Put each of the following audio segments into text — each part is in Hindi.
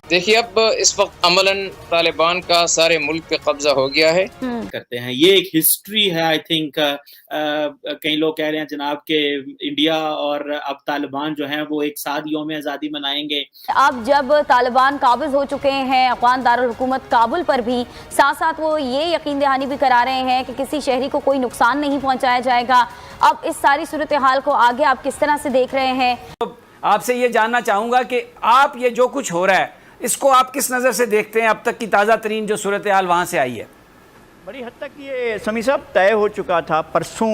देखिए, अब इस वक़्त अमलन तालिबान का सारे मुल्क पे कब्ज़ा हो गया है। करते हैं। ये एक हिस्ट्री है आई थिंक कई लोग कह रहे हैं जनाब कि इंडिया और अब तालिबान जो हैं वो एक साथ यौम आज़ादी मनाएँगे। अब जब तालिबान काबिज़ हो चुके हैं अफ़गान दारुल हुकूमत काबुल पर भी, साथ-साथ वो ये यकीन दहानी भी करा रहे हैं कि किसी शहरी को कोई नुकसान नहीं पहुँचाया जाएगा। अब इस सारी सूरत-ए-हाल को आगे आप किस तरह से देख रहे हैं? तो आपसे ये जानना चाहूँगा कि आप ये जो कुछ हो रहा है, इसको आप किस नज़र से देखते हैं? अब तक की ताज़ा तरीन जो सूरत-ए-हाल वहाँ से आई है। बड़ी हद तक ये समी साहब तय हो चुका था परसों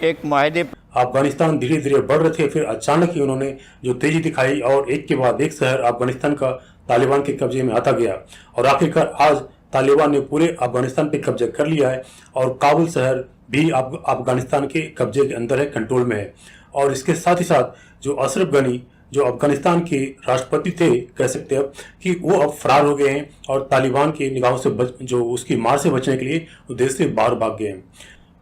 एक माहदे। अफगानिस्तान धीरे धीरे बढ़ रहे थे, फिर अचानक ही उन्होंने जो तेजी दिखाई और एक के बाद एक शहर अफगानिस्तान का तालिबान के कब्जे में आता गया और आखिरकार आज तालिबान ने पूरे अफगानिस्तान पे कब्जा कर लिया है और काबुल शहर भी अफगानिस्तान के कब्जे के अंदर है, कंट्रोल में है। और इसके साथ ही साथ जो अशरफ गनी जो अफगानिस्तान के राष्ट्रपति थे, कह सकते हैं कि वो अब फरार हो गए हैं और तालिबान की निगाहों से जो उसकी मार से बचने के लिए वो देश से बाहर भाग गए हैं।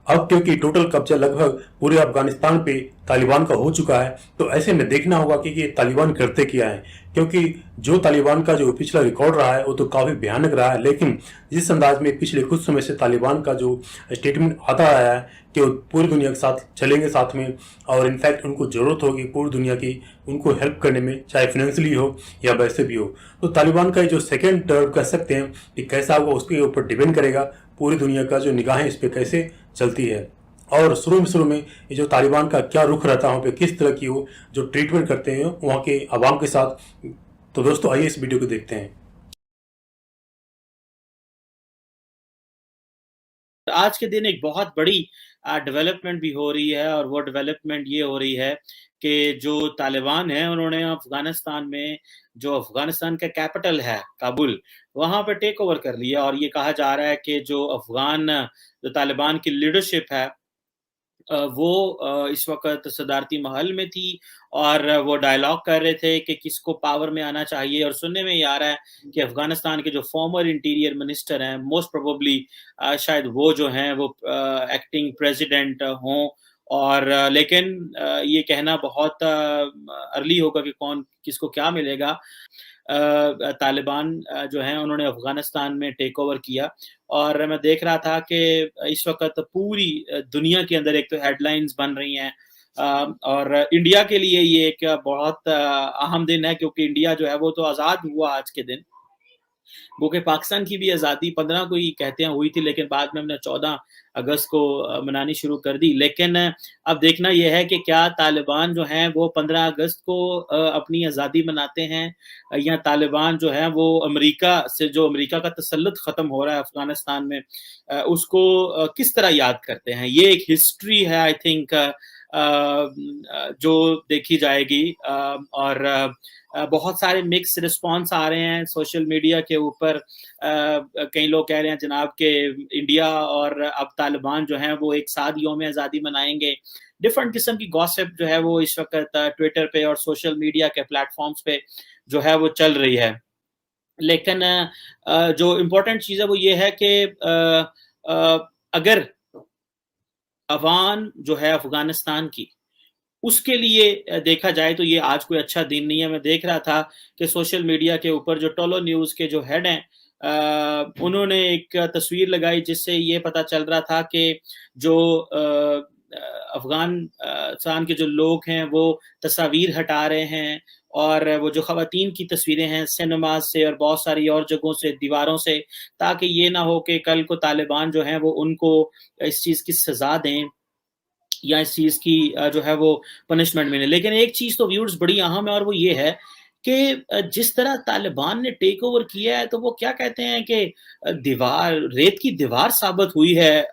अब क्योंकि टोटल कब्जा लगभग पूरे अफगानिस्तान पे तालिबान का हो चुका है, तो ऐसे में देखना होगा कि ये तालिबान करते क्या है, क्योंकि जो तालिबान का जो पिछला रिकॉर्ड रहा है वो तो काफ़ी भयानक रहा है। लेकिन जिस अंदाज में पिछले कुछ समय से तालिबान का जो स्टेटमेंट आता आया है कि वो पूरी दुनिया के साथ चलेंगे साथ में, और इनफैक्ट उनको ज़रूरत होगी पूरी दुनिया की उनको हेल्प करने में, चाहे फाइनेंशियली हो या वैसे भी हो, तो तालिबान का जो सेकेंड टर्म कह सकते हैं कि कैसा होगा उसके ऊपर डिपेंड करेगा पूरी दुनिया का जो निगाहें इस पर कैसे चलती है। और शुरू में ये जो तालिबान का क्या रुख रहता है, वहाँ पे किस तरह की वो जो ट्रीटमेंट करते हैं वहाँ के अवाम के साथ। तो दोस्तों आइए इस वीडियो को देखते हैं। आज के दिन एक बहुत बड़ी डेवलपमेंट भी हो रही है और वो डेवलपमेंट ये हो रही है कि जो तालिबान है उन्होंने अफगानिस्तान में जो अफगानिस्तान का कैपिटल है काबुल, वहाँ पे टेक ओवर कर लिया और ये कहा जा रहा है कि जो तालिबान की लीडरशिप है वो इस वक़्त सदारती महल में थी और वो डायलॉग कर रहे थे कि किसको पावर में आना चाहिए। और सुनने में ये आ रहा है कि अफ़गानिस्तान के जो फॉर्मर इंटीरियर मिनिस्टर हैं, मोस्ट प्रोबेबली शायद वो जो हैं वो एक्टिंग प्रेसिडेंट हों। और लेकिन ये कहना बहुत अर्ली होगा कि कौन किसको क्या मिलेगा। तालिबान जो हैं उन्होंने अफ़गानिस्तान में टेक ओवर किया और मैं देख रहा था कि इस वक़्त पूरी दुनिया के अंदर एक तो हेडलाइंस बन रही हैं और इंडिया के लिए ये एक बहुत अहम दिन है, क्योंकि इंडिया जो है वो तो आज़ाद हुआ आज के दिन। वो कि पाकिस्तान की भी आज़ादी 15 को ही कहते हैं हुई थी, लेकिन बाद में हमने 14 अगस्त को मनानी शुरू कर दी। लेकिन अब देखना यह है कि क्या तालिबान जो हैं वो 15 अगस्त को अपनी आज़ादी मनाते हैं या तालिबान जो है वो अमेरिका से, जो अमेरिका का तसल्लुत ख़त्म हो रहा है अफ़गानिस्तान में, उसको किस तरह याद करते हैं। ये एक हिस्ट्री है आई थिंक जो देखी जाएगी और बहुत सारे मिक्स रिस्पॉन्स आ रहे हैं सोशल मीडिया के ऊपर। कई लोग कह रहे हैं जनाब कि इंडिया और अब तालिबान जो हैं वो एक साथ यौम आज़ादी मनाएंगे। डिफरेंट किस्म की गॉसिप जो है वो इस वक्त ट्विटर पे और सोशल मीडिया के प्लेटफॉर्म्स पे जो है वो चल रही है। लेकिन जो इम्पोर्टेंट चीज़ है वो ये है कि अगर अवाम जो है अफ़गानिस्तान की, उसके लिए देखा जाए तो ये आज कोई अच्छा दिन नहीं है। मैं देख रहा था कि सोशल मीडिया के ऊपर जो टोलो न्यूज़ के जो हेड हैं उन्होंने एक तस्वीर लगाई जिससे ये पता चल रहा था कि जो अफ़गानिस्तान के जो लोग हैं वो तस्वीर हटा रहे हैं और वो जो ख़वातीन की तस्वीरें हैं सिनेमाज़ से और बहुत सारी और जगहों से, दीवारों से, ताकि ये ना हो कि कल को तालिबान जो हैं वो उनको इस चीज़ की सज़ा दें या इस चीज़ की जो है वो पनिशमेंट मिले। लेकिन एक चीज़ तो व्यूअर्स बड़ी अहम है और वो ये है कि जिस तरह तालिबान ने टेक ओवर किया है तो वो क्या कहते हैं कि रेत की दीवार साबित हुई है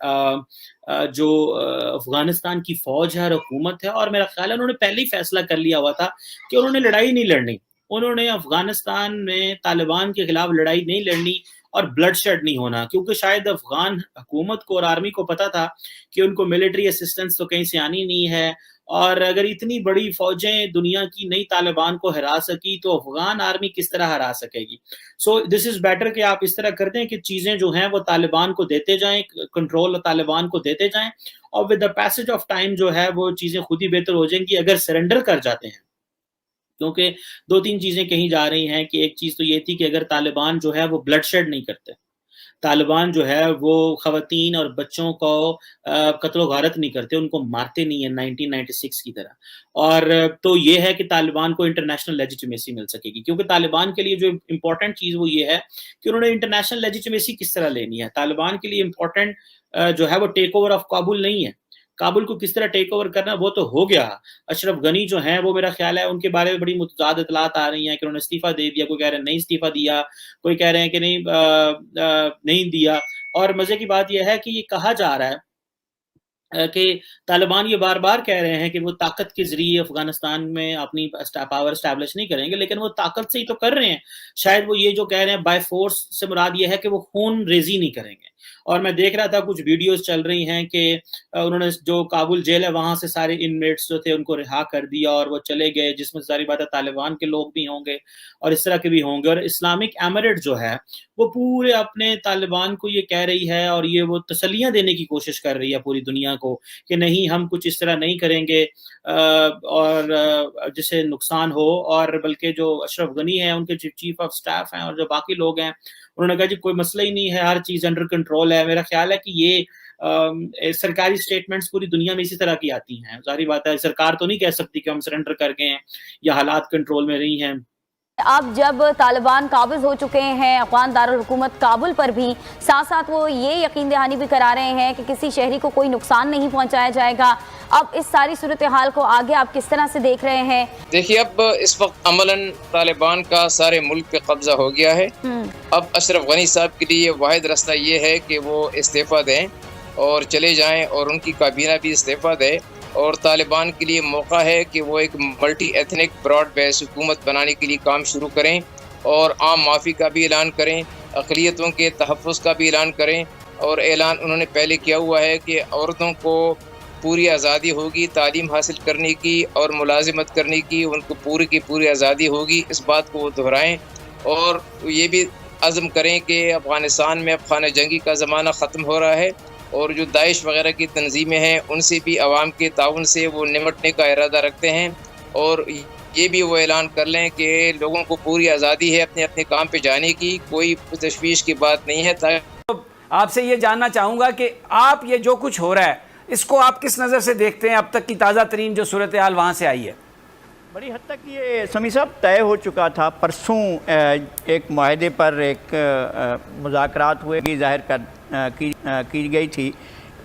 जो अफ़गानिस्तान की फ़ौज है और हुकूमत है। और मेरा ख़्याल है उन्होंने पहले ही फ़ैसला कर लिया हुआ था कि उन्होंने लड़ाई नहीं लड़नी। उन्होंने अफ़गानिस्तान में तालिबान के खिलाफ लड़ाई नहीं लड़नी और ब्लडशेड नहीं होना, क्योंकि शायद अफ़गान हुकूमत को और आर्मी को पता था कि उनको मिलिट्री असिस्टेंस तो कहीं से आनी नहीं है और अगर इतनी बड़ी फ़ौजें दुनिया की नई तालिबान को हरा सकी तो अफ़गान आर्मी किस तरह हरा सकेगी। सो दिस इज़ बेटर कि आप इस तरह कर दें कि चीज़ें जो हैं वो तालिबान को देते जाएँ, कंट्रोल तालिबान को देते जाएँ और with the passage of time जो है वो चीज़ें खुद ही बेहतर हो जाएँगी अगर सरेंडर कर जाते हैं। क्योंकि 2-3 चीज़ें कही जा रही हैं कि एक चीज़ तो ये थी कि अगर तालिबान जो है वो ब्लडशेड नहीं करते, तालिबान जो है वो ख़वातीन और बच्चों को कत्ल-ओ-गारत नहीं करते, उनको मारते नहीं हैं 1996 की तरह। और तो ये है कि तालिबान को इंटरनेशनल लेजिटिमेसी मिल सकेगी, क्योंकि तालिबान के लिए जो इम्पोर्टेंट चीज़ वो ये है कि उन्होंने इंटरनेशनल लेजिटिमेसी किस तरह लेनी है। तालिबान के लिए इम्पोर्टेंट जो है वो टेक ओवर ऑफ काबुल नहीं है। काबुल को किस तरह टेक ओवर करना वो तो हो गया। अशरफ गनी जो हैं वो मेरा ख़्याल है उनके बारे में बड़ी मुतज़ाद इत्तलात आ रही हैं कि उन्होंने इस्तीफ़ा दे दिया, कोई कह रहे हैं नहीं इस्तीफ़ा दिया, कोई कह रहे हैं कि नहीं दिया। और मज़े की बात ये है कि ये कहा जा रहा है कि तालिबान ये बार-बार कह रहे हैं कि वो ताकत के ज़रिए अफ़गानिस्तान में अपनी पावर एस्टैब्लिश नहीं करेंगे, लेकिन वो ताकत से ही तो कर रहे हैं। शायद वो ये जो कह रहे हैं बाय फ़ोर्स से मुराद ये है कि वो खून-रेज़ी नहीं करेंगे। और मैं देख रहा था कुछ वीडियोज़ चल रही हैं कि उन्होंने जो काबुल जेल है वहाँ से सारे इनमेट्स जो थे उनको रिहा कर दिया और वो चले गए, जिसमें ज़ाहिर बात है तालिबान के लोग भी होंगे और इस तरह के भी होंगे। और इस्लामिक एमिरेट जो है वो पूरे अपने तालिबान को ये कह रही है और ये वो तसल्लियाँ देने की कोशिश कर रही है पूरी दुनिया को कि नहीं हम कुछ इस तरह नहीं करेंगे और जिससे नुकसान हो। और बल्कि जो अशरफ गनी है उनके चीफ ऑफ स्टाफ हैं और जो बाकी लोग हैं उन्होंने कहा जी कोई मसला ही नहीं है, हर चीज़ अंडर कंट्रोल है। मेरा ख्याल है कि ये सरकारी स्टेटमेंट्स पूरी दुनिया में इसी तरह की आती हैं। ज़ाहिर बात है सरकार तो नहीं कह सकती कि हम सरेंडर कर गए हैं या हालात कंट्रोल में नहीं हैं। अब जब तालिबान काबिज हो चुके हैं अफ़गान दारुल हुकूमत काबुल पर भी, साथ साथ वो ये यकीन दहानी भी करा रहे हैं कि किसी शहरी को कोई नुकसान नहीं पहुंचाया जाएगा। अब इस सारी सूरत हाल को आगे आप किस तरह से देख रहे हैं? देखिए, अब इस वक्त अमलन तालिबान का सारे मुल्क पे कब्जा हो गया है। अब अशरफ गनी साहब के लिए वाहिद रास्ता ये है कि वो इस्तीफ़ा दें और चले जाएं और उनकी काबीना भी इस्तीफ़ा दे। और तालिबान के लिए मौका है कि वो एक मल्टी एथनिक ब्रॉड बेस हुकूमत बनाने के लिए काम शुरू करें और आम माफ़ी का भी ऐलान करें, अक़लियतों के तहफ़्फ़ुज़ का भी ऐलान करें। और ऐलान उन्होंने पहले किया हुआ है कि औरतों को पूरी आज़ादी होगी तालीम हासिल करने की और मुलाजिमत करने की, उनको पूरी की पूरी आज़ादी होगी। इस बात को वो दोहराएँ और ये भी अज़्म करें कि अफ़गानिस्तान में अब खाना जंगी का ज़माना ख़त्म हो रहा है और जो दाइश वगैरह की तंजीमें हैं उनसे भी आवाम के ताउन से वो निमटने का इरादा रखते हैं। और ये भी वो ऐलान कर लें कि लोगों को पूरी आज़ादी है अपने अपने काम पे जाने की, कोई तशवीश की बात नहीं है। तो आपसे ये जानना चाहूँगा कि आप ये जो कुछ हो रहा है इसको आप किस नज़र से देखते हैं? अब तक की ताज़ा तरीन जो सूरत हाल वहाँ से आई है। बड़ी हद तक ये समी साहब तय हो चुका था। परसों एक माहदे पर एक मुज़ाकरात हुए की ज़ाहिर की गई थी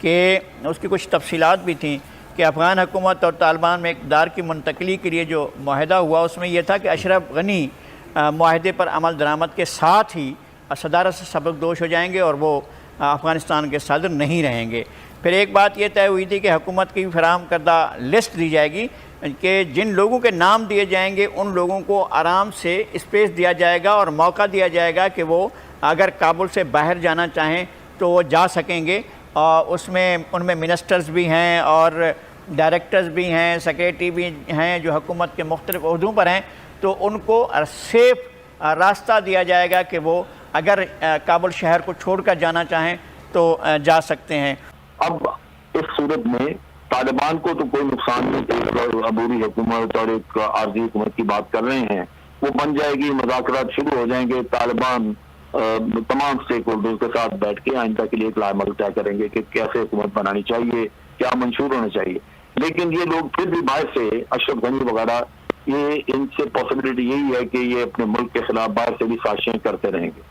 कि उसकी कुछ तफसीलात भी थी कि अफ़गान हुकूमत और तालिबान में इक़्तिदार की मुंतकली के लिए जो माहदा हुआ उसमें यह था कि अशरफ गनी माहदे पर अमल दरामद के साथ ही सदारत से सबकदोश हो जाएंगे और वो अफ़गानिस्तान के सदर नहीं रहेंगे। फिर एक बात यह तय हुई थी कि हुकूमत की फराहम करदा लिस्ट दी जाएगी कि जिन लोगों के नाम दिए जाएंगे उन लोगों को आराम से स्पेस दिया जाएगा और मौका दिया जाएगा कि वो अगर काबुल से बाहर जाना चाहें तो वो जा सकेंगे। और उसमें उनमें मिनिस्टर्स भी हैं और डायरेक्टर्स भी हैं, सेक्रेटरी भी हैं जो हुकूमत के मुख्तलिफ ओहदों पर हैं, तो उनको सेफ़ रास्ता दिया जाएगा कि वो अगर काबुल शहर को छोड़कर जाना चाहें तो जा सकते हैं। अब इस सूरत में तालिबान को तो कोई नुकसान नहीं, अगर अबूरी हुकूमत और एक आर्जी हुकूमत की बात कर रहे हैं वो बन जाएगी, मुज़ाकरात शुरू हो जाएंगे, तालिबान तमाम स्टेक होल्डर्स के साथ बैठ के आइंदा के लिए एक लामल तय करेंगे कि कैसे हुकूमत बनानी चाहिए, क्या मंशूर होना चाहिए। लेकिन ये लोग फिर भी बाहर से अशरफ गनी वगैरह ये इनसे पॉसिबिलिटी यही है कि ये अपने मुल्क के खिलाफ बाहर से भी साजिशें करते रहेंगे।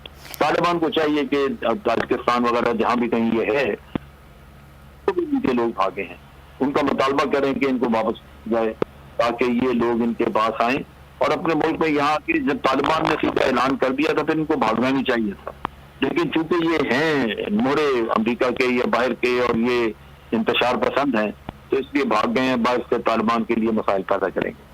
तालिबान को चाहिए कि ताजिकिस्तान वगैरह जहाँ भी कहीं ये है तो भी इनके लोग भागे हैं, उनका मुतालबा करें कि इनको वापस जाए ताकि ये लोग इनके पास आएँ और अपने मुल्क में यहाँ की जब तालिबान ने सीधा ऐलान कर दिया था फिर इनको भागना नहीं चाहिए था। लेकिन चूंकि ये हैं मोड़े अमेरिका के या बाहर के और ये इंतशार पसंद हैं तो इसलिए भाग गए हैं, बाहर से तालिबान के लिए मसाइल पैदा करेंगे।